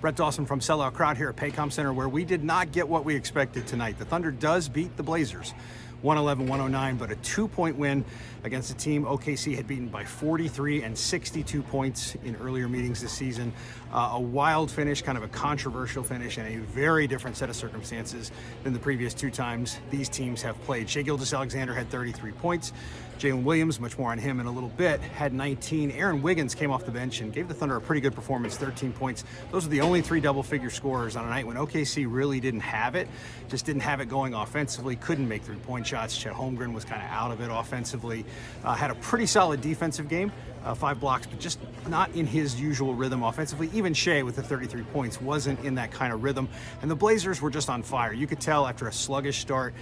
Brett Dawson from Sellout Crowd here at Paycom Center, where we did not get what we expected tonight. The Thunder does beat the Blazers 111-109, but a 2-point win against a team OKC had beaten by 43 and 62 points in earlier meetings this season. A wild finish, kind of a controversial finish, and a very different set of circumstances than the previous two times these teams have played. Shai Gilgeous-Alexander had 33 points. Jalen Williams, much more on him in a little bit, had 19. Aaron Wiggins came off the bench and gave the Thunder a pretty good performance, 13 points. Those are the only three double-figure scorers on a night when OKC really didn't have it, just didn't have it going offensively, couldn't make three-point shots. Chet Holmgren was kind of out of it offensively, had a pretty solid defensive game, 5 blocks, but just not in his usual rhythm offensively. Even Shai, with the 33 points, wasn't in that kind of rhythm. And the Blazers were just on fire. You could tell after a sluggish start,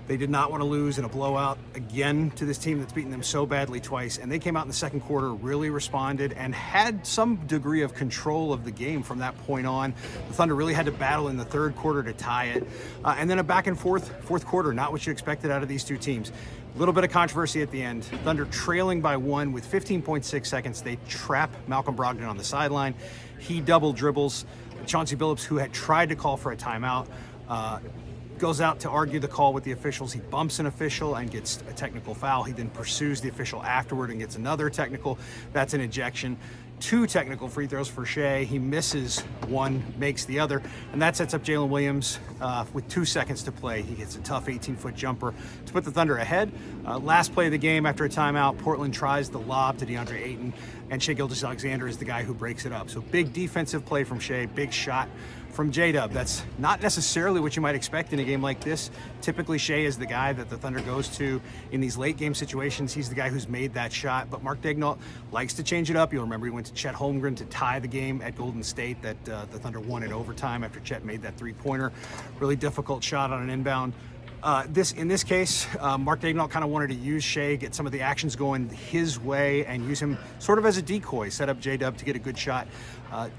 they did not want to lose in a blowout again to this team that's beaten them so badly twice. And they came out in the second quarter, really responded, and had some degree of control of the game from that point on. The Thunder really had to battle in the third quarter to tie it. And then a back and forth fourth quarter, not what you expected out of these two teams. A little bit of controversy at the end. Thunder trailing by 1 with 15.6 seconds. They trap Malcolm Brogdon on the sideline. He double dribbles. Chauncey Billups, who had tried to call for a timeout, goes out to argue the call with the officials. He bumps an official and gets a technical foul. He then pursues the official afterward and gets another technical. That's an ejection. 2 technical free throws for Shai. He misses one, makes the other, and that sets up Jalen Williams with 2 seconds to play. He hits a tough 18-foot jumper to put the Thunder ahead. Last play of the game after a timeout, Portland tries the lob to DeAndre Ayton, and Shai Gilgeous-Alexander is the guy who breaks it up. So big defensive play from Shai, big shot from J-Dub. That's not necessarily what you might expect in a game like this. Typically, Shai is the guy that the Thunder goes to in these late game situations. He's the guy who's made that shot, but Mark Daigneault likes to change it up. You'll remember he went to Chet Holmgren to tie the game at Golden State that the Thunder won in overtime after Chet made that three-pointer. Really difficult shot on an inbound. In this case, Mark Daigneault kind of wanted to use Shai, get some of the actions going his way, and use him sort of as a decoy, set up J-Dub to get a good shot.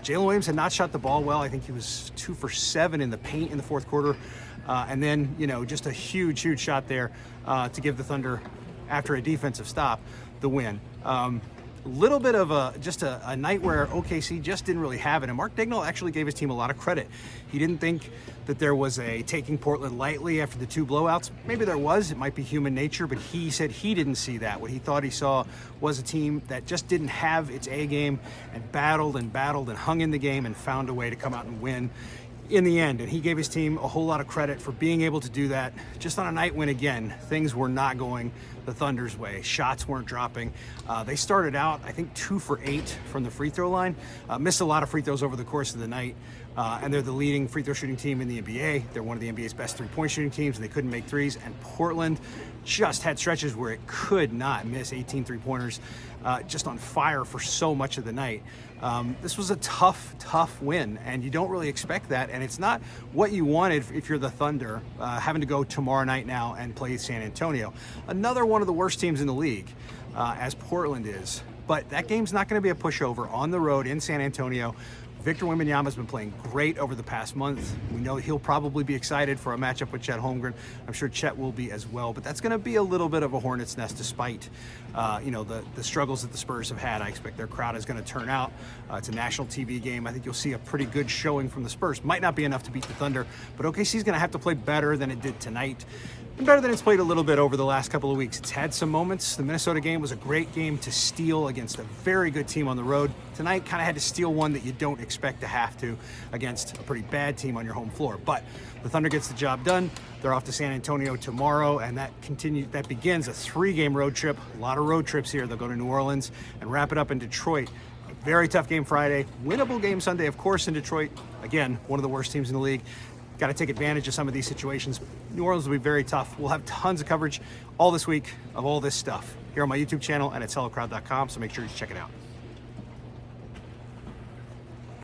Jalen Williams had not shot the ball well. I think he was 2 for 7 in the paint in the fourth quarter. And then, just a huge shot there to give the Thunder, after a defensive stop, the win. Little bit of a night where OKC just didn't really have it, and Mark Daigneault actually gave his team a lot of credit. He didn't think that there was a taking Portland lightly after the 2 blowouts. Maybe there was, it might be human nature, but he said he didn't see that. What he thought he saw was a team that just didn't have its A game and battled and hung in the game and found a way to come out and win in the end. And he gave his team a whole lot of credit for being able to do that just on a night when, again, things were not going the Thunder's way. Shots weren't dropping. They started out, I think, 2 for 8 from the free throw line. Missed a lot of free throws over the course of the night. And they're the leading free throw shooting team in the NBA. They're one of the NBA's best three-point shooting teams, and they couldn't make threes. And Portland just had stretches where it could not miss 18 three-pointers, just on fire for so much of the night. This was a tough win, and you don't really expect that, and it's not what you wanted if you're the Thunder, having to go tomorrow night now and play San Antonio. Another one of the worst teams in the league, as Portland is. But that game's not going to be a pushover on the road in San Antonio. Victor Wembanyama's been playing great over the past month. We know he'll probably be excited for a matchup with Chet Holmgren. I'm sure Chet will be as well, but that's going to be a little bit of a hornet's nest despite, the struggles that the Spurs have had. I expect their crowd is going to turn out. It's a national TV game. I think you'll see a pretty good showing from the Spurs. Might not be enough to beat the Thunder, but OKC's going to have to play better than it did tonight, and better than it's played a little bit over the last couple of weeks. It's had some moments. The Minnesota game was a great game to steal against a very good team on the road. Tonight, kind of had to steal one that you don't expect to have to against a pretty bad team on your home floor. But the Thunder gets the job done. They're off to San Antonio tomorrow, and that begins a 3-game road trip. A lot of road trips here. They'll go to New Orleans and wrap it up in Detroit. A very tough game Friday. Winnable game Sunday, of course, in Detroit. Again, one of the worst teams in the league. Got to take advantage of some of these situations. New Orleans will be very tough. We'll have tons of coverage all this week of all this stuff here on my YouTube channel and at sellowcrowd.com, so make sure you check it out.